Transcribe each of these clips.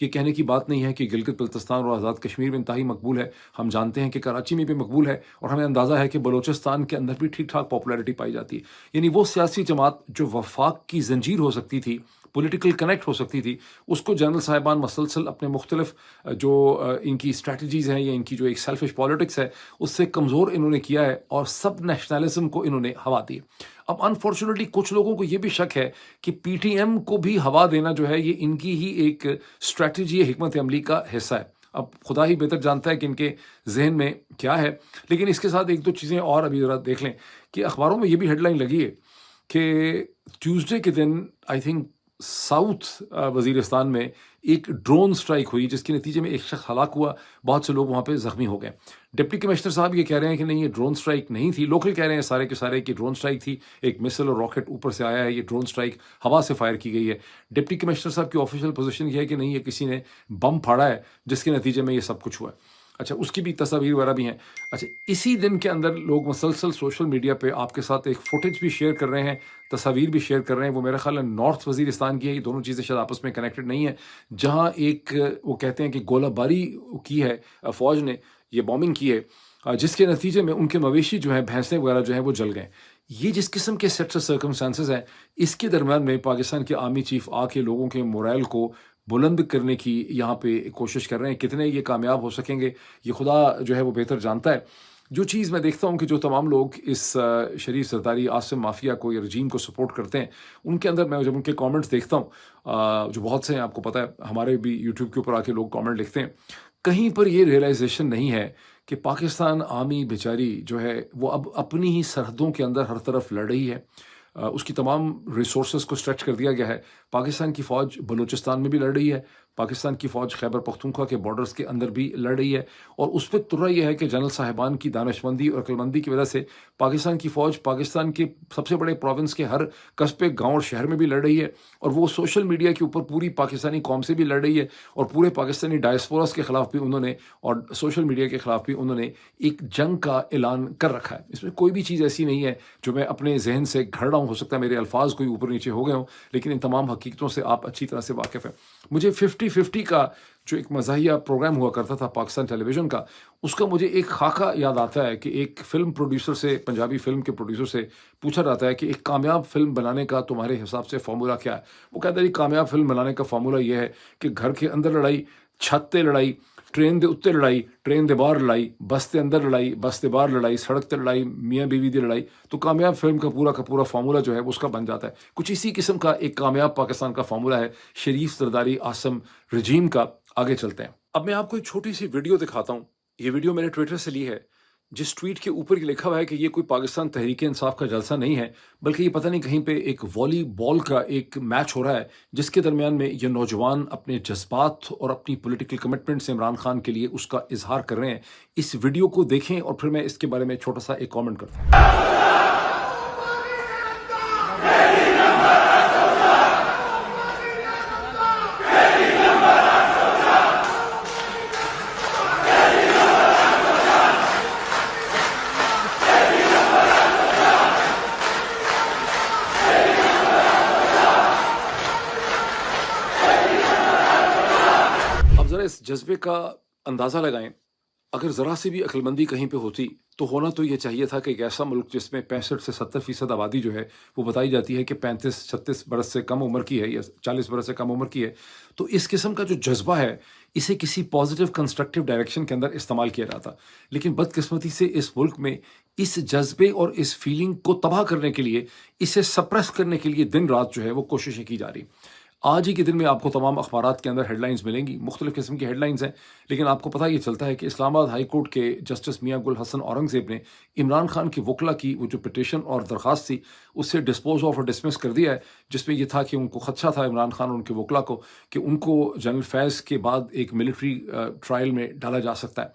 یہ کہنے کی بات نہیں ہے کہ گلگت بلتستان اور آزاد کشمیر میں انتہائی مقبول ہے، ہم جانتے ہیں کہ کراچی میں بھی مقبول ہے، اور ہمیں اندازہ ہے کہ بلوچستان کے اندر بھی ٹھیک ٹھاک پاپولیرٹی پائی جاتی ہے۔ یعنی وہ سیاسی جماعت جو وفاق کی زنجیر ہو سکتی تھی، پولیٹیکل کنیکٹ ہو سکتی تھی، اس کو جنرل صاحبان مسلسل اپنے مختلف جو ان کی اسٹریٹجیز ہیں یا ان کی جو ایک سیلفش پالیٹکس ہے اس سے کمزور انہوں نے کیا ہے، اور سب نیشنلزم کو انہوں نے ہوا دی۔ اب انفارچونیٹلی کچھ لوگوں کو یہ بھی شک ہے کہ پی ٹی ایم کو بھی ہوا دینا جو ہے یہ ان کی ہی ایک اسٹریٹجی حکمت عملی کا حصہ ہے۔ اب خدا ہی بہتر جانتا ہے کہ ان کے ذہن میں کیا ہے، لیکن اس کے ساتھ ایک دو چیزیں اور ابھی ذرا دیکھ لیں کہ اخباروں میں یہ بھی ہیڈ لائن لگی ہے کہ ٹیوزڈے کے دن آئی تھنک ساؤتھ وزیرستان میں ایک ڈرون سٹرائک ہوئی جس کے نتیجے میں ایک شخص ہلاک ہوا، بہت سے لوگ وہاں پہ زخمی ہو گئے۔ ڈپٹی کمشنر صاحب یہ کہہ رہے ہیں کہ نہیں، یہ ڈرون سٹرائک نہیں تھی، لوکل کہہ رہے ہیں سارے کے سارے کہ ڈرون سٹرائک تھی، ایک مسل اور راکٹ اوپر سے آیا ہے، یہ ڈرون سٹرائک ہوا سے فائر کی گئی ہے۔ ڈپٹی کمشنر صاحب کی آفیشیل پوزیشن یہ ہے کہ نہیں، یہ کسی نے بم پھاڑا ہے جس کے نتیجے میں یہ سب کچھ ہوا ہے۔ اچھا، اس کی بھی تصاویر وغیرہ بھی ہیں۔ اچھا، اسی دن کے اندر لوگ مسلسل سوشل میڈیا پہ آپ کے ساتھ ایک فوٹیج بھی شیئر کر رہے ہیں، تصاویر بھی شیئر کر رہے ہیں، وہ میرا خیال ہے نارتھ وزیرستان کی ہے، یہ دونوں چیزیں شاید آپس میں کنیکٹڈ نہیں ہیں، جہاں ایک وہ کہتے ہیں کہ گولہ باری کی ہے فوج نے، یہ بومنگ کی ہے، جس کے نتیجے میں ان کے مویشی جو ہیں، بھینسیں وغیرہ جو ہیں وہ جل گئے۔ یہ جس قسم کے سیٹ آف سرکمسٹانسز ہیں، اس کے درمیان میں پاکستان کے آرمی چیف آ کے لوگوں کے مورائل کو بلند کرنے کی یہاں پہ کوشش کر رہے ہیں۔ کتنے یہ کامیاب ہو سکیں گے یہ خدا جو ہے وہ بہتر جانتا ہے۔ جو چیز میں دیکھتا ہوں کہ جو تمام لوگ اس شریف سرداری عاصم مافیا کو یا رجیم کو سپورٹ کرتے ہیں، ان کے اندر میں جب ان کے کامنٹس دیکھتا ہوں، جو بہت سے ہیں، آپ کو پتہ ہے ہمارے بھی یوٹیوب کے اوپر آ کے لوگ کامنٹ لکھتے ہیں، کہیں پر یہ ریئلائزیشن نہیں ہے کہ پاکستان آرمی بیچاری جو ہے وہ اب اپنی ہی سرحدوں کے اندر ہر طرف لڑ رہی ہے، اس کی تمام ریسورسز کو اسٹریچ کر دیا گیا ہے۔ پاکستان کی فوج بلوچستان میں بھی لڑ رہی ہے، پاکستان کی فوج خیبر پختونخوا کے بارڈرز کے اندر بھی لڑ رہی ہے، اور اس پہ ترا یہ ہے کہ جنرل صاحبان کی دانشمندی اور عقلمندی کی وجہ سے پاکستان کی فوج پاکستان کے سب سے بڑے پروونس کے ہر قصبے، گاؤں اور شہر میں بھی لڑ رہی ہے، اور وہ سوشل میڈیا کے اوپر پوری پاکستانی قوم سے بھی لڑ رہی ہے، اور پورے پاکستانی ڈائسپورس کے خلاف بھی انہوں نے، اور سوشل میڈیا کے خلاف بھی انہوں نے ایک جنگ کا اعلان کر رکھا ہے۔ اس میں کوئی بھی چیز ایسی نہیں ہے جو میں اپنے ذہن سے گھڑ رہا ہوں، ہو سکتا ہے میرے الفاظ کوئی اوپر نیچے ہو گئے ہوں، لیکن ان تمام حقیقتوں سے آپ اچھی طرح سے واقف ہیں۔ مجھے 50-50 کا جو ایک مزاحیہ پروگرام ہوا کرتا تھا پاکستان ٹیلی ویژن کا، اس کا مجھے ایک خاکہ یاد آتا ہے کہ ایک فلم پروڈیوسر سے، پنجابی فلم کے پروڈیوسر سے پوچھا جاتا ہے کہ ایک کامیاب فلم بنانے کا تمہارے حساب سے فارمولا کیا ہے؟ وہ کہتا ہے کہ کامیاب فلم بنانے کا فارمولا یہ ہے کہ گھر کے اندر لڑائی، چھت تے لڑائی، ٹرین دے اتتے لڑائی، ٹرین دے باہر لڑائی، بس دے اندر لڑائی، بس دے باہر لڑائی، سڑک تے لڑائی، میاں بیوی دی لڑائی، تو کامیاب فلم کا پورا فارمولا جو ہے اس کا بن جاتا ہے۔ کچھ اسی قسم کا ایک کامیاب پاکستان کا فارمولا ہے شریف سرداری عاصم رجیم کا۔ آگے چلتے ہیں، اب میں آپ کو ایک چھوٹی سی ویڈیو دکھاتا ہوں۔ یہ ویڈیو میں نے ٹویٹر سے لی ہے، جس ٹویٹ کے اوپر یہ لکھا ہوا ہے کہ یہ کوئی پاکستان تحریک انصاف کا جلسہ نہیں ہے، بلکہ یہ پتہ نہیں کہیں پہ ایک والی بال کا ایک میچ ہو رہا ہے، جس کے درمیان میں یہ نوجوان اپنے جذبات اور اپنی پولیٹیکل کمٹمنٹ سے عمران خان کے لیے اس کا اظہار کر رہے ہیں۔ اس ویڈیو کو دیکھیں اور پھر میں اس کے بارے میں چھوٹا سا ایک کامنٹ کرتا ہوں۔ ذرا اس جذبے کا اندازہ لگائیں، اگر ذرا سی بھی عقلمندی کہیں پہ ہوتی تو ہونا تو یہ چاہیے تھا کہ ایک ایسا ملک جس میں 65 سے 70% آبادی جو ہے وہ بتائی جاتی ہے کہ 35-36 برس سے کم عمر کی ہے یا 40 برس سے کم عمر کی ہے، تو اس قسم کا جو جذبہ ہے اسے کسی پازیٹیو کنسٹرکٹیو ڈائریکشن کے اندر استعمال کیا جاتا، لیکن بدقسمتی سے اس ملک میں اس جذبے اور اس فیلنگ کو تباہ کرنے کے لیے، اسے سپریس کرنے کے لیے دن رات جو ہے وہ کوششیں کی جا رہی۔ آج ہی کے دن میں آپ کو تمام اخبارات کے اندر ہیڈ لائنز ملیں گی، مختلف قسم کی ہیڈ لائنز ہیں، لیکن آپ کو پتہ یہ چلتا ہے کہ اسلام آباد ہائی کورٹ کے جسٹس میاں گل حسن اورنگزیب نے عمران خان کی وکلا کی وہ جو پٹیشن اور درخواست تھی اس سے ڈسپوز آف اور ڈسمس کر دیا ہے، جس میں یہ تھا کہ ان کو خدشہ تھا عمران خان اور ان کے وکلا کو کہ ان کو جنرل فیض کے بعد ایک ملٹری ٹرائل میں ڈالا جا سکتا ہے،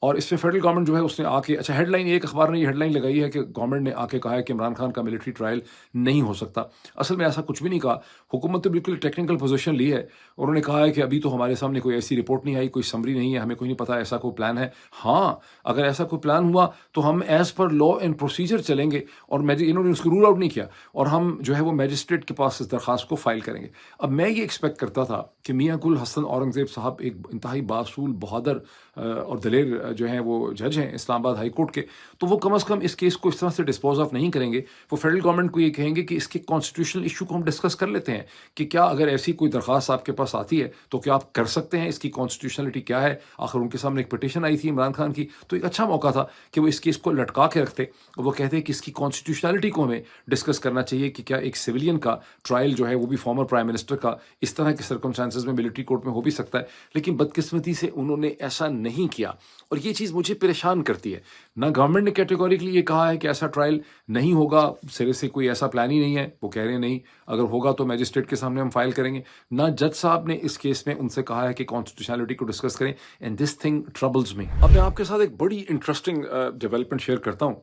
اور اس میں فیڈرل گورنمنٹ جو ہے اس نے آ کے، اچھا ہیڈ لائن ایک اخبار نے یہ ہیڈ لائن لگائی ہے کہ گورنمنٹ نے آ کے کہا ہے کہ عمران خان کا ملٹری ٹرائل نہیں ہو سکتا. اصل میں ایسا کچھ بھی نہیں کہا. حکومت نے بالکل ٹیکنیکل پوزیشن لی ہے. انہوں نے کہا ہے کہ ابھی تو ہمارے سامنے کوئی ایسی رپورٹ نہیں آئی، کوئی سمری نہیں ہے، ہمیں کوئی نہیں پتا ایسا کوئی پلان ہے. ہاں اگر ایسا کوئی پلان ہوا تو ہم as per law and procedure چلیں گے، اور انہوں نے اس کو رول آؤٹ نہیں کیا، اور ہم جو ہے وہ میجسٹریٹ کے پاس اس درخواست کو فائل کریں گے. اب میں یہ ایکسپیکٹ کرتا تھا کہ میاں گل حسن اورنگزیب صاحب ایک انتہائی باصول، بہادر اور دلیر جو ہیں وہ جج ہیں اسلام آباد ہائی کورٹ کے، تو وہ کم از کم اس کیس کو اس طرح سے ڈسپوز آف نہیں کریں گے. وہ فیڈرل گورنمنٹ کو یہ کہیں گے کہ اس کے کانسٹیٹیوشنل ایشو کو ہم ڈسکس کر لیتے ہیں کہ کیا اگر ایسی کوئی درخواست آپ کے پاس آتی ہے تو کیا آپ کر سکتے ہیں، اس کی کانسٹیٹیوشنلٹی کیا ہے. آخر ان کے سامنے ایک پٹیشن آئی تھی عمران خان کی، تو ایک اچھا موقع تھا کہ وہ اس کیس کو لٹکا کے رکھتے اور وہ کہتے ہیں کہ اس کی کانسٹیٹیوشنلٹی کو ہمیں ڈسکس کرنا چاہیے کہ کیا ایک سویلین کا ٹرائل جو ہے وہ بھی فارمر پرائم منسٹر کا اس طرح کے سرکمسٹانسز میں ملٹری کورٹ میں ہو بھی سکتا ہے. لیکن بدقسمتی سے انہوں نے ایسا نہیں کیا، اور یہ چیز مجھے پریشان کرتی ہے. نہ گورنمنٹ نے کیٹیگوریکلی یہ کہا ہے کہ ایسا ٹرائل نہیں ہوگا، سرے سے کوئی ایسا پلان ہی نہیں ہے. وہ کہہ رہے ہیں نہیں، اگر ہوگا تو میجسٹریٹ کے سامنے ہم فائل کریں گے. نہ جج صاحب نے اس کیس میں ان سے کہا ہے کہ کانسٹیٹیوشنلٹی کو ڈسکس کریں. اینڈ دس تھنگ ٹربلز می. اب میں آپ کے ساتھ ایک بڑی انٹرسٹنگ ڈیولپمنٹ شیئر کرتا ہوں.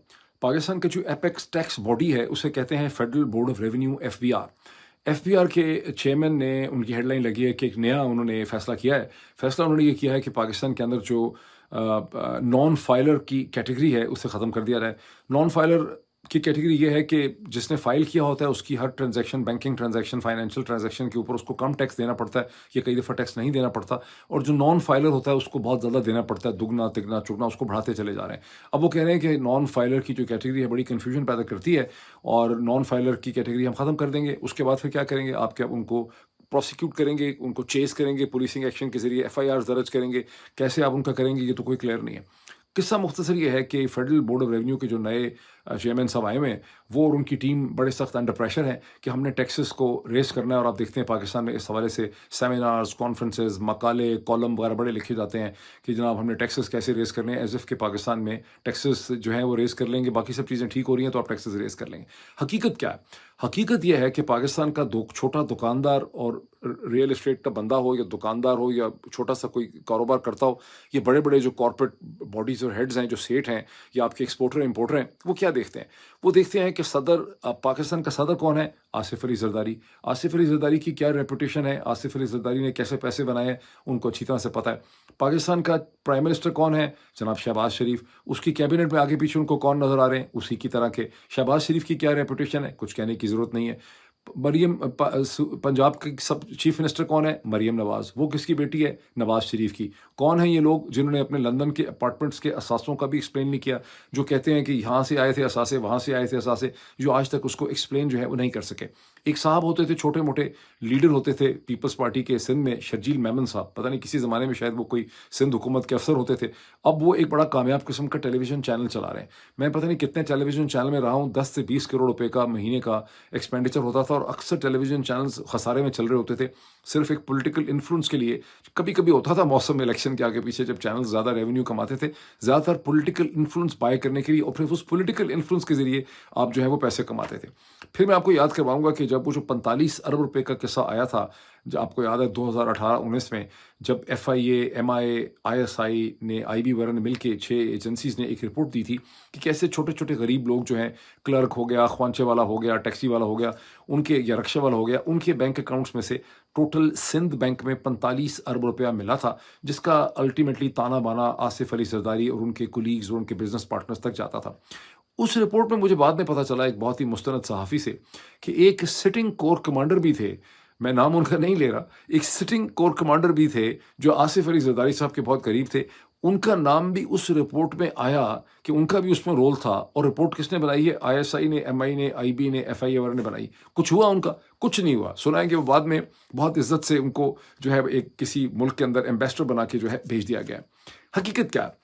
پاکستان کا جو ایپیکس ٹیکس باڈی ہے اسے کہتے ہیں Federal Board of Revenue, F B R. F B R کے چیئرمین نے، ان کی ہیڈ لائن لگی ہے کہ ایک نیا انہوں نے فیصلہ کیا ہے. فیصلہ انہوں نے یہ کیا ہے کہ پاکستان کے اندر جو نان فائلر کی کیٹیگری ہے اسے ختم کر دیا جائے. نان فائلر کی کیٹیگری یہ ہے کہ جس نے فائل کیا ہوتا ہے اس کی ہر transaction, banking transaction, financial transaction کے اوپر اس کو کم ٹیکس دینا پڑتا ہے، یا کئی دفعہ ٹیکس نہیں دینا پڑتا. اور جو نان فائلر ہوتا ہے اس کو بہت زیادہ دینا پڑتا ہے، دگنا تگنا چگنا اس کو بڑھاتے چلے جا رہے ہیں. اب وہ کہہ رہے ہیں کہ نان فائلر کی جو کیٹیگری ہے بڑی کنفیوژن پیدا کرتی ہے، اور نان فائلر کی کیٹیگری ہم ختم کر دیں گے. اس کے بعد پھر کیا کریں گے آپ؟ کیا ان کو پروسیکیوٹ کریں گے، ان کو چیز کریں گے پولیسنگ ایکشن کے ذریعے، ایف آئی آر درج کریں گے؟ کیسے آپ ان کا کریں گے، یہ تو کوئی کلیئر نہیں ہے. قصہ مختصر یہ ہے کہ فیڈرل بورڈ آف ریونیو کے جو نئے چیئرمین صاحب آئے ہوئے ہیں، وہ اور ان کی ٹیم بڑے سخت انڈر پریشر ہیں کہ ہم نے ٹیکسز کو ریز کرنا ہے. اور آپ دیکھتے ہیں پاکستان میں اس حوالے سے سیمینارز، کانفرنسز، مقالے، کالم وغیرہ بڑے لکھے جاتے ہیں کہ جناب ہم نے ٹیکسز کیسے ریز کرنے ہیں، ایز اف کہ پاکستان میں ٹیکسز جو ہیں وہ ریز کر لیں گے، باقی سب چیزیں ٹھیک ہو رہی ہیں تو آپ ٹیکسز ریز کر لیں گے. حقیقت کیا ہے؟ حقیقت یہ ہے کہ پاکستان کا چھوٹا دکاندار اور ریئل اسٹیٹ کا بندہ ہو، یا دکاندار ہو، یا چھوٹا سا کوئی کاروبار کرتا ہو، یہ بڑے بڑے جو کارپوریٹ باڈیز اور ہیڈز ہیں، جو سیٹ ہیں یا آپ کے ایکسپورٹر امپورٹر ہیں، وہ کیا دیکھتے ہیں؟ وہ دیکھتے ہیں کہ پاکستان کا صدر کون ہے؟ آصف علی زرداری. آصف علی زرداری کی کیا ریپوٹیشن ہے؟ آصف علی زرداری نے کیسے پیسے بنائے ہیں ان کو اچھی طرح سے پتہ ہے. پاکستان کا پرائم منسٹر کون ہے؟ جناب شہباز شریف. اس کی کیبنٹ میں آگے پیچھے ان کو کون نظر آ رہے ہیں؟ اسی کی طرح کے. شہباز شریف کی کیا ریپوٹیشن ہے؟ کچھ کہنے کی ضرورت نہیں ہے. پنجاب کی چیف منسٹر کون ہے؟ مریم نواز. وہ کس کی بیٹی ہے؟ نواز شریف کی. کون ہیں یہ لوگ جنہوں نے اپنے لندن کے اپارٹمنٹس کے اثاثوں کا بھی ایکسپلین نہیں کیا، جو کہتے ہیں کہ یہاں سے آئے تھے اثاثے، وہاں سے آئے تھے اثاثے، جو آج تک اس کو ایکسپلین جو ہے وہ نہیں کر سکے. ایک صاحب ہوتے تھے، چھوٹے موٹے لیڈر ہوتے تھے پیپلز پارٹی کے سندھ میں، شرجیل میمن صاحب. پتہ نہیں کسی زمانے میں شاید وہ کوئی سندھ حکومت کے افسر ہوتے تھے. اب وہ ایک بڑا کامیاب قسم کا ٹیلی ویژن چینل چلا رہے ہیں. میں پتہ نہیں کتنے ٹیلی ویژن چینل میں رہا ہوں، 10 سے 20 کروڑ روپے کا مہینے کا ایکسپینڈیچر ہوتا تھا، اور اکثر ٹیلی ویژن چینلز خسارے میں چل رہے ہوتے تھے صرف ایک پولیٹیکل انفلوئنس کے لیے. کبھی کبھی ہوتا تھا موسم الیکشن کے آگے پیچھے جب چینل زیادہ ریونیو کماتے تھے، زیادہ تر پولیٹیکل انفلوئنس بائی کرنے کے لیے، اور پھر اس پولیٹیکل انفلوئنس کے ذریعے آپ جو ہے وہ پیسے کماتے تھے. پھر میں آپ کو یاد کرواؤں گا کہ جب وہ جو 45 ارب روپے کا قصہ آیا تھا، جو آپ کو یاد ہے 2018-19 میں، جب F I A, M I A, I S I نے، آئی بی وغیرہ نے مل کے 6 ایجنسیز نے ایک رپورٹ دی تھی کہ کیسے چھوٹے چھوٹے غریب لوگ جو ہیں، کلرک ہو گیا، خوانچے والا ہو گیا، ٹیکسی والا ہو گیا، ان کے، یا رکشے والا ہو گیا، ان کے بینک اکاؤنٹس میں سے ٹوٹل سندھ بینک میں 45 ارب روپیہ ملا تھا، جس کا الٹیمیٹلی تانا بانا آصف علی زرداری اور ان کے کولیگز اور ان کے بزنس پارٹنرز تک جاتا تھا. اس رپورٹ میں مجھے بعد میں پتہ چلا ایک بہت ہی مستند صحافی سے کہ ایک سٹنگ کور کمانڈر بھی تھے، میں نام ان کا نہیں لے رہا، ایک سٹنگ کور کمانڈر بھی تھے جو آصف علی زرداری صاحب کے بہت قریب تھے. ان کا نام بھی اس رپورٹ میں آیا کہ ان کا بھی اس میں رول تھا. اور رپورٹ کس نے بنائی ہے؟ آئی ایس آئی نے، ایم آئی نے، آئی بی نے، ایف آئی اے وغیرہ نے بنائی. کچھ ہوا ان کا؟ کچھ نہیں ہوا. سنا ہے کہ وہ بعد میں بہت عزت سے ان کو جو ہے ایک کسی ملک کے اندر ایمبیسڈر بنا کے جو ہے بھیج دیا گیا. حقیقت کیا ہے؟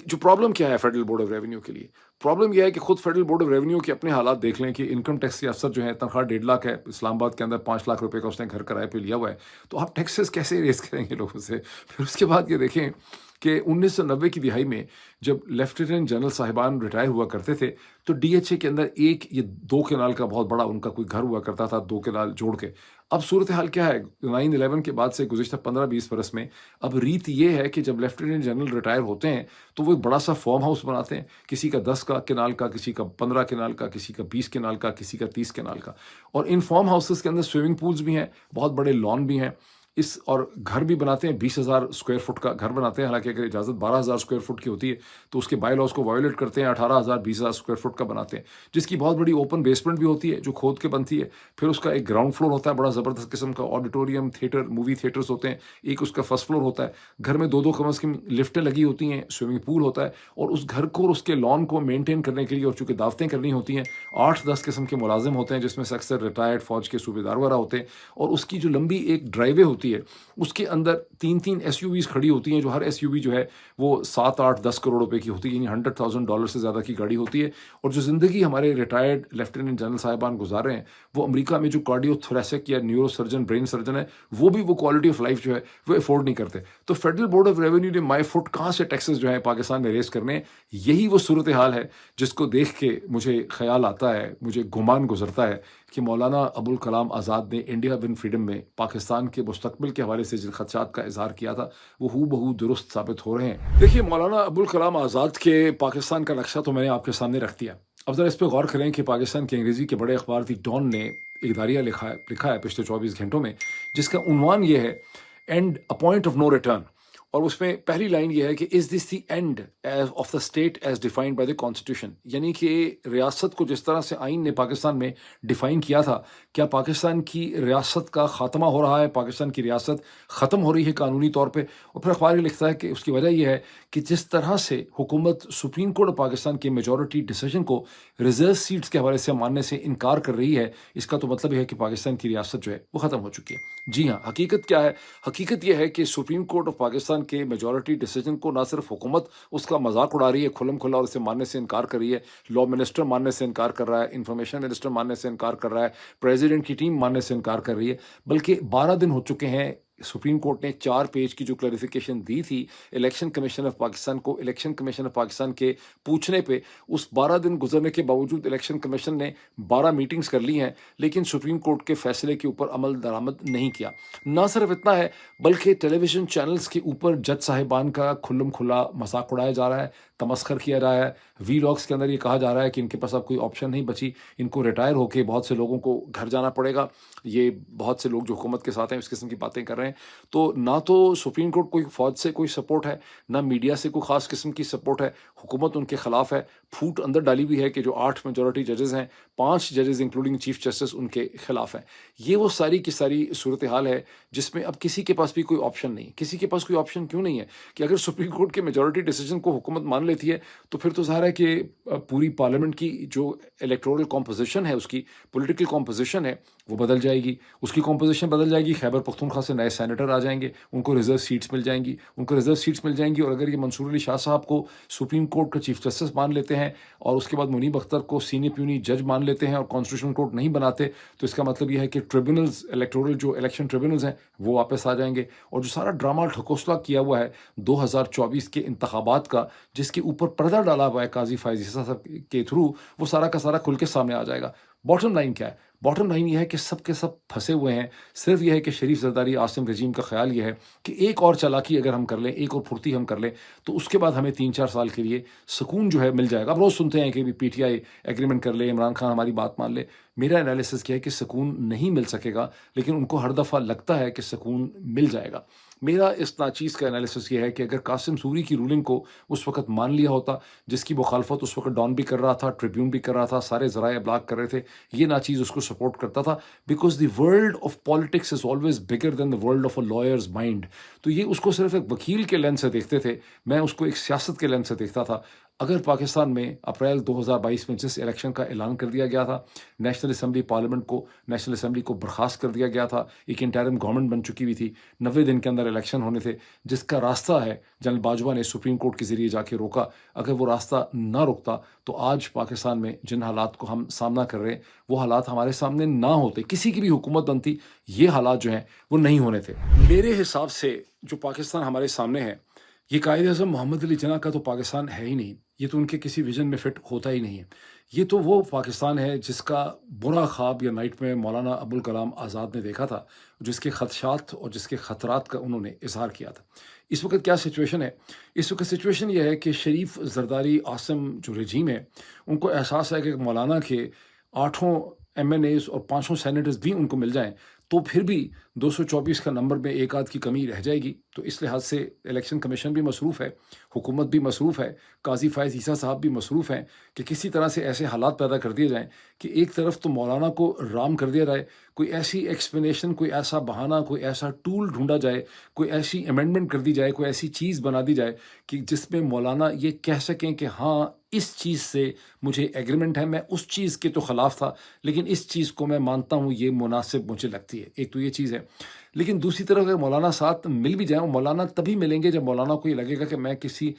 جو پرابلم کیا ہے فیڈرل بورڈ آف ریونیو کے لیے؟ پرابلم یہ ہے کہ خود فیڈرل بورڈ آف ریونیو کے اپنے حالات دیکھ لیں کہ انکم ٹیکس کے افسر جو ہیں، تنخواہ 1.5 لاکھ ہے، اسلام آباد کے اندر 5 لاکھ روپے کا اس نے گھر کرائے پہ لیا ہوا ہے، تو آپ ٹیکسز کیسے ریز کریں گے لوگوں سے؟ پھر اس کے بعد یہ دیکھیں کہ 1990 کی دہائی میں جب لیفٹیننٹ جنرل صاحبان ریٹائر ہوا کرتے تھے تو ڈی ایچ اے کے اندر ایک یہ 2 کنال کا بہت بڑا ان کا کوئی گھر ہوا کرتا تھا، 2 کنال جوڑ کے۔ اب صورتحال کیا ہے 9/11 کے بعد سے گزشتہ 15-20 برس میں اب ریت یہ ہے کہ جب لیفٹیننٹ جنرل ریٹائر ہوتے ہیں تو وہ ایک بڑا سا فارم ہاؤس بناتے ہیں، کسی کا 10 کا کنال کا، کسی کا 15 کنال کا، کسی کا 20 کنال کا، کسی کا 30 کنال کا، اور ان فارم ہاؤسز کے اندر سوئمنگ پولز بھی ہیں، بہت بڑے لان بھی ہیں، اور گھر بھی بناتے ہیں، 20,000 اسکوائر فٹ کا گھر بناتے ہیں، حالانکہ اگر اجازت 12,000 اسکوائر فٹ کی ہوتی ہے تو اس کے بائی لاز کو وائلیٹ کرتے ہیں، 18,000 20,000 اسکوائر فٹ کا بناتے ہیں، جس کی بہت بڑی اوپن بیسمنٹ بھی ہوتی ہے جو کھود کے بنتی ہے، پھر اس کا ایک گراؤنڈ فلور ہوتا ہے بڑا زبردست قسم کا، آڈیٹوریم، تھیٹر، مووی تھیٹرز ہوتے ہیں، ایک اس کا فرسٹ فلور ہوتا ہے، گھر میں 2 کم از کم لفٹیں لگی ہوتی ہیں، سوئمنگ پول ہوتا ہے، اور اس گھر کو اور اس کے لان کو مینٹین کرنے کے لیے، اور چونکہ دعوتیں کرنی ہوتی ہیں، 8-10 قسم کے ملازم ہوتے ہیں جس میں سے اکثر ریٹائرڈ فوج کے صوبیدار وغیرہ ہوتے ہیں، اور اس کی جو لمبی ایک ڈرائیو وے ہوتی ہے اس کے اندر 3 ایس یو ویز کھڑی ہوتی ہیں، جو ہر ایس یو وی جو ہے وہ 7-8-10 کروڑ روپے کی ہوتی ہے، یعنی $100,000 سے زیادہ کی گاڑی ہوتی ہے، اور جو زندگی ہمارے ریٹائرڈ لیفٹیننٹ جنرل صاحبان گزار رہے ہیں وہ امریکہ میں جو کارڈیو تھوریسک یا نیورو سرجن، برین سرجن ہے، وہ بھی وہ کوالٹی آف لائف جو ہے وہ افورڈ نہیں کرتے۔ تو فیڈرل بورڈ آف ریونیو نے مائی فٹ کہاں سے ٹیکسز جو ہے پاکستان میں ریز کرنے ہیں، یہی وہ صورتحال ہے جس کو دیکھ کے مجھے خیال آتا ہے، مجھے گمان گزرتا ہے کہ مولانا ابوالکلام آزاد نے انڈیا ون فریڈم میں پاکستان کے مستقبل کے حوالے سے جن خدشات کا اظہار کیا تھا وہ ہو بہو درست ثابت ہو رہے ہیں۔ دیکھیے، مولانا ابوالکلام آزاد کے پاکستان کا نقشہ تو میں نے آپ کے سامنے رکھ دیا، اب ذرا اس پہ غور کریں کہ پاکستان کے انگریزی کے بڑے اخبار دی ڈان نے ایک داریہ لکھا ہے پچھلے 24 گھنٹوں میں، جس کا عنوان یہ ہے end a point of no return, اور اس میں پہلی لائن یہ ہے کہ is this the end of the state as defined by the constitution, یعنی کہ ریاست کو جس طرح سے آئین نے پاکستان میں ڈیفائن کیا تھا، کیا پاکستان کی ریاست کا خاتمہ ہو رہا ہے، پاکستان کی ریاست ختم ہو رہی ہے قانونی طور پہ؟ اور پھر اخبار یہ لکھتا ہے کہ اس کی وجہ یہ ہے کہ جس طرح سے حکومت سپریم کورٹ آف پاکستان کے میجورٹی ڈیسیژن کو ریزرو سیٹس کے حوالے سے ماننے سے انکار کر رہی ہے، اس کا تو مطلب یہ ہے کہ پاکستان کی ریاست جو ہے وہ ختم ہو چکی ہے۔ جی ہاں، حقیقت کیا ہے؟ حقیقت یہ ہے کہ سپریم کورٹ آف پاکستان کے میجورٹی ڈیسیژن کو نہ صرف حکومت اس کا مذاق اڑا رہی ہے کھلم کھلا، اور اسے ماننے سے انکار کر رہی ہے، لا منسٹر ماننے سے انکار کر رہا ہے، انفارمیشن منسٹر ماننے سے انکار کر رہا ہے، پریزیڈنٹ کی ٹیم ماننے سے انکار کر رہی ہے، بلکہ 12 دن ہو چکے ہیں سپریم کورٹ نے 4 پیج کی جو کلیریفیکیشن دی تھی الیکشن کمیشن آف پاکستان کو، الیکشن کمیشن آف پاکستان کے پوچھنے پہ، اس 12 دن گزرنے کے باوجود الیکشن کمیشن نے 12 میٹنگز کر لی ہیں لیکن سپریم کورٹ کے فیصلے کے اوپر عمل درآمد نہیں کیا۔ نہ صرف اتنا ہے بلکہ ٹیلی ویژن چینلز کے اوپر جج صاحبان کا کھلم کھلا مذاق اڑایا جا رہا ہے، تمسخر کیا جا رہا ہے، وی لاگس کے اندر یہ کہا جا رہا ہے کہ ان کے پاس اب کوئی آپشن نہیں بچی، ان کو ریٹائر ہو کے بہت سے لوگوں کو گھر جانا پڑے گا، یہ بہت سے لوگ جو حکومت کے ساتھ ہیں اس قسم کی باتیں کر رہے ہیں۔ تو نہ تو سپریم کورٹ کوئی فوج سے کوئی سپورٹ ہے، نہ میڈیا سے کوئی خاص قسم کی سپورٹ ہے، حکومت ان کے خلاف ہے، پھوٹ اندر ڈالی ہوئی ہے کہ جو 8 میجورٹی ججز ہیں، 5 ججز انکلوڈنگ چیف جسٹس ان کے خلاف ہیں۔ یہ وہ ساری کی ساری صورتحال ہے جس میں اب کسی کے پاس بھی کوئی آپشن نہیں۔ کسی کے پاس کوئی آپشن کیوں نہیں ہے کہ اگر سپریم کورٹ کے میجورٹی ڈیسیژن کو حکومت مان لیتی ہے تو پھر تو ظاہر ہے کہ پوری پارلیمنٹ کی جو الیکٹورل کمپوزیشن ہے، اس کی پولیٹیکل کمپوزیشن ہے وہ بدل جائے گی، اس کی کمپوزیشن بدل جائے گی، خیبر پختونخوا سے نئے سینیٹر آ جائیں گے، ان کو ریزرو سیٹس مل جائیں گی، اور اگر یہ منصور علی شاہ صاحب کو سپریم کورٹ کا چیف جسٹس مان لیتے ہیں اور اس کے بعد منیب اختر کو سینئر پیونی جج مان لیتے ہیں اور کانسٹیٹیوشنل کورٹ نہیں بناتے، تو اس کا مطلب یہ ہے کہ ٹریبونلز، الیکٹورل جو الیکشن ٹریبونلز ہیں وہ واپس آ جائیں گے، اور جو سارا ڈرامہ ڈھکوسلا کیا ہوا ہے 2024 کے انتخابات کا، جس کے اوپر پردہ ڈالا ہوا ہے قاضی فائز عیسیٰ صاحب کے تھرو، وہ سارا کا سارا کھل کے سامنے آ جائے گا۔ باٹم لائن کیا ہے؟ باٹم لائن یہ ہے کہ سب کے سب پھنسے ہوئے ہیں، صرف یہ ہے کہ شریف زرداری عاصم رجیم کا خیال یہ ہے کہ ایک اور چالاکی اگر ہم کر لیں، ایک اور پھرتی ہم کر لیں، تو اس کے بعد ہمیں 3-4 سال کے لیے سکون جو ہے مل جائے گا۔ اب روز سنتے ہیں کہ پی ٹی آئی ایگریمنٹ کر لے، عمران خان ہماری بات مان لے۔ میرا انالیسس کیا ہے کہ سکون نہیں مل سکے گا، لیکن ان کو ہر دفعہ لگتا ہے کہ سکون مل جائے گا۔ میرا اس ناچیز کا انالیسس یہ ہے کہ اگر قاسم سوری کی رولنگ کو اس وقت مان لیا ہوتا، جس کی مخالفت اس وقت ڈان بھی کر رہا تھا، ٹریبیون بھی کر رہا تھا، سارے ذرائع ابلاغ کر رہے تھے، یہ ناچیز اس کو سپورٹ کرتا تھا، because the world of politics is always bigger than the world of a lawyer's mind. تو یہ اس کو صرف ایک وکیل کے لینس سے دیکھتے تھے، میں اس کو ایک سیاست کے لینس سے دیکھتا تھا۔ اگر پاکستان میں اپریل 2022 میں جس الیکشن کا اعلان کر دیا گیا تھا، نیشنل اسمبلی پارلیمنٹ کو، نیشنل اسمبلی کو برخاست کر دیا گیا تھا، ایک انٹرم گورنمنٹ بن چکی ہوئی تھی، 90 دن کے اندر الیکشن ہونے تھے، جس کا راستہ ہے جنرل باجوہ نے سپریم کورٹ کے ذریعے جا کے روکا۔ اگر وہ راستہ نہ روکتا تو آج پاکستان میں جن حالات کو ہم سامنا کر رہے ہیں وہ حالات ہمارے سامنے نہ ہوتے، کسی کی بھی حکومت بنتی، یہ حالات جو ہیں وہ نہیں ہونے تھے۔ میرے حساب سے جو پاکستان ہمارے سامنے ہے یہ قائد اعظم محمد علی جناح کا تو پاکستان ہے ہی نہیں، یہ تو ان کے کسی ویژن میں فٹ ہوتا ہی نہیں ہے۔ یہ تو وہ پاکستان ہے جس کا برا خواب یا نائٹ میں مولانا ابوالکلام آزاد نے دیکھا تھا، جس کے خدشات اور جس کے خطرات کا انہوں نے اظہار کیا تھا۔ اس وقت کیا سچویشن ہے؟ اس وقت سچویشن یہ ہے کہ شریف زرداری عاصم جو رجیم ہے، ان کو احساس ہے کہ مولانا کے 8 ایم این ایز اور 5 سینیٹرز بھی ان کو مل جائیں تو پھر بھی 224 کا نمبر میں ایک آدھ کی کمی رہ جائے گی۔ تو اس لحاظ سے الیکشن کمیشن بھی مصروف ہے، حکومت بھی مصروف ہے، قاضی فائز عیسیٰ صاحب بھی مصروف ہیں کہ کسی طرح سے ایسے حالات پیدا کر دیے جائیں کہ ایک طرف تو مولانا کو رام کر دیا جائے، کوئی ایسی ایکسپلینیشن، کوئی ایسا بہانہ، کوئی ایسا ٹول ڈھونڈا جائے، کوئی ایسی امینڈمنٹ کر دی جائے، کوئی ایسی چیز بنا دی جائے کہ جس میں مولانا یہ کہہ سکیں کہ ہاں اس چیز سے مجھے ایگریمنٹ ہے، میں اس چیز کے تو خلاف تھا لیکن اس چیز کو میں مانتا ہوں، یہ مناسب مجھے لگتی ہے۔ ایک تو یہ چیز ہے، لیکن دوسری طرف اگر مولانا ساتھ مل بھی جائیں، مولانا تبھی ملیں گے جب مولانا کو یہ لگے گا کہ میں کسی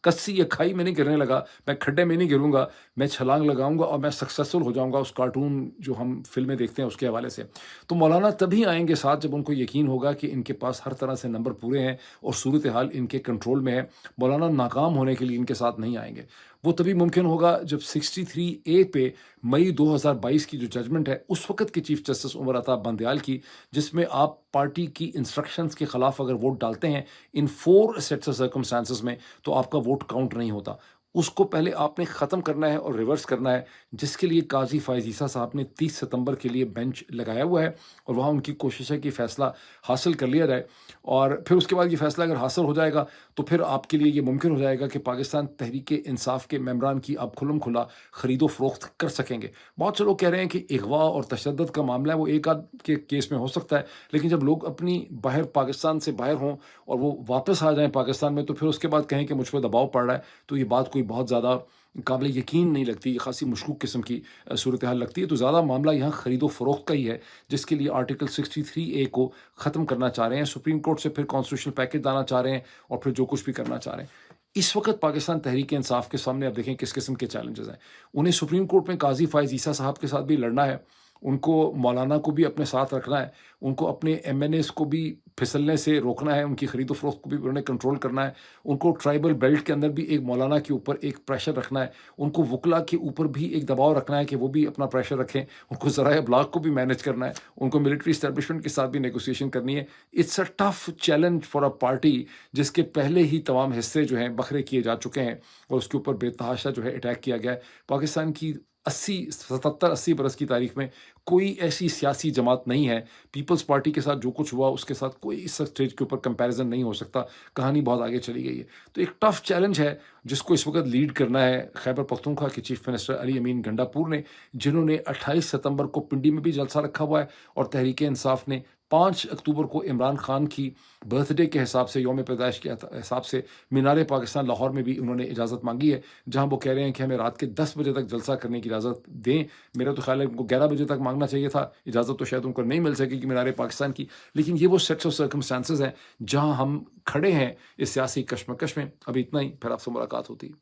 کسی یا کھائی میں نہیں گرنے لگا، میں کھڈے میں نہیں گروں گا، میں چھلانگ لگاؤں گا اور میں سکسیسفل ہو جاؤں گا اس کارٹون جو ہم فلمیں دیکھتے ہیں اس کے حوالے سے۔ تو مولانا تبھی آئیں گے ساتھ جب ان کو یقین ہوگا کہ ان کے پاس ہر طرح سے نمبر پورے ہیں اور صورتحال ان کے کنٹرول میں ہے۔ مولانا ناکام ہونے کے لیے ان کے ساتھ نہیں آئیں گے۔ وہ تبھی ممکن ہوگا جب 63A پہ مئی 2022 کی جو ججمنٹ ہے اس وقت کے چیف جسٹس عمر عطا بندیال کی، جس میں آپ پارٹی کی انسٹرکشنز کے خلاف اگر ووٹ ڈالتے ہیں ان 4 سیٹس آف سرکمسٹانسز میں تو آپ کا ووٹ کاؤنٹ نہیں ہوتا۔ اس کو پہلے آپ نے ختم کرنا ہے اور ریورس کرنا ہے، جس کے لیے قاضی فائز عیسیٰ صاحب نے 30 ستمبر کے لیے بینچ لگایا ہوا ہے اور وہاں ان کی کوشش ہے کہ فیصلہ حاصل کر لیا جائے۔ اور پھر اس کے بعد یہ فیصلہ اگر حاصل ہو جائے گا تو پھر آپ کے لیے یہ ممکن ہو جائے گا کہ پاکستان تحریک انصاف کے ممبران کی آپ کھلم کھلا خرید و فروخت کر سکیں گے۔ بہت سے لوگ کہہ رہے ہیں کہ اغوا اور تشدد کا معاملہ ہے وہ ایک آدھ کے کیس میں ہو سکتا ہے، لیکن جب لوگ اپنی باہر پاکستان سے باہر ہوں اور وہ واپس آ جائیں پاکستان میں تو پھر اس کے بعد کہیں کہ مجھ پہ دباؤ پڑ رہا ہے، تو یہ بات کوئی بہت زیادہ قابل یقین نہیں لگتی، یہ خاصی مشکوک قسم کی صورتحال لگتی ہے۔ تو زیادہ معاملہ یہاں خرید و فروخت کا ہی ہے، جس کے لیے آرٹیکل 63A کو ختم کرنا چاہ رہے ہیں، سپریم کورٹ سے پھر کانسٹیٹیوشنل پیکج لانا چاہ رہے ہیں اور پھر جو کچھ بھی کرنا چاہ رہے ہیں۔ اس وقت پاکستان تحریک انصاف کے سامنے اب دیکھیں کس قسم کے چیلنجز ہیں۔ انہیں سپریم کورٹ میں قاضی فائز عیسیٰ صاحب کے ساتھ بھی لڑنا ہے، ان کو مولانا کو بھی اپنے ساتھ رکھنا ہے، ان کو اپنے ایم این ایز کو بھی پھسلنے سے روکنا ہے، ان کی خرید و فروخت کو بھی انہیں کنٹرول کرنا ہے، ان کو ٹرائبل بیلٹ کے اندر بھی ایک مولانا کے اوپر ایک پریشر رکھنا ہے، ان کو وکلا کے اوپر بھی ایک دباؤ رکھنا ہے کہ وہ بھی اپنا پریشر رکھیں، ان کو ذرائع ابلاغ کو بھی مینیج کرنا ہے، ان کو ملٹری اسٹیبلشمنٹ کے ساتھ بھی نیگوسیشن کرنی ہے۔ It's a tough challenge for a party جس کے پہلے ہی تمام حصے جو ہیں بکھرے کیے جا چکے ہیں اور اس کے اوپر بے تحاشا جو ہے اٹیک کیا گیا ہے۔ پاکستان کی 80 برس کی تاریخ میں کوئی ایسی سیاسی جماعت نہیں ہے، پیپلز پارٹی کے ساتھ جو کچھ ہوا اس کے ساتھ کوئی اس اسٹیج کے اوپر کمپیریزن نہیں ہو سکتا، کہانی بہت آگے چلی گئی ہے۔ تو ایک ٹف چیلنج ہے جس کو اس وقت لیڈ کرنا ہے خیبر پختونخوا کے چیف منسٹر علی امین گنڈاپور نے، جنہوں نے 28 ستمبر کو پنڈی میں بھی جلسہ رکھا ہوا ہے اور تحریک انصاف نے 5 اکتوبر کو عمران خان کی برتھ ڈے کے حساب سے، یوم پیدائش کے حساب سے مینار پاکستان لاہور میں بھی انہوں نے اجازت مانگی ہے، جہاں وہ کہہ رہے ہیں کہ ہمیں رات کے 10 بجے تک جلسہ کرنے کی اجازت دیں۔ میرا تو خیال ہے ان کو 11 بجے تک مانگنا چاہیے تھا، اجازت تو شاید ان کو نہیں مل سکے گی مینار پاکستان کی، لیکن یہ وہ سیٹس آف سرکمسٹانسز ہیں جہاں ہم کھڑے ہیں اس سیاسی کشمکش میں۔ ابھی اتنا ہی، پھر آپ سے ملاقات ہوتی ہے۔